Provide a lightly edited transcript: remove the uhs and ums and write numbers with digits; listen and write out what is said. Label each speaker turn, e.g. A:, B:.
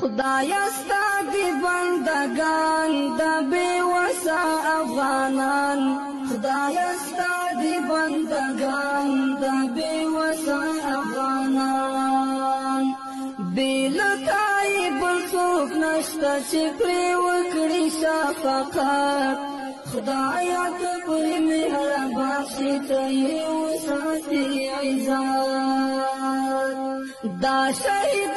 A: خدایا ستا دی بندگان د بے وسا افغانان خدایا ستا دی بندگان د بے وسا افغانان بیلتای بل څوک نشته چې پرې وکړي شفقت خدایا ته پرې مهربان شي ته یې وساتې عزت دا شهید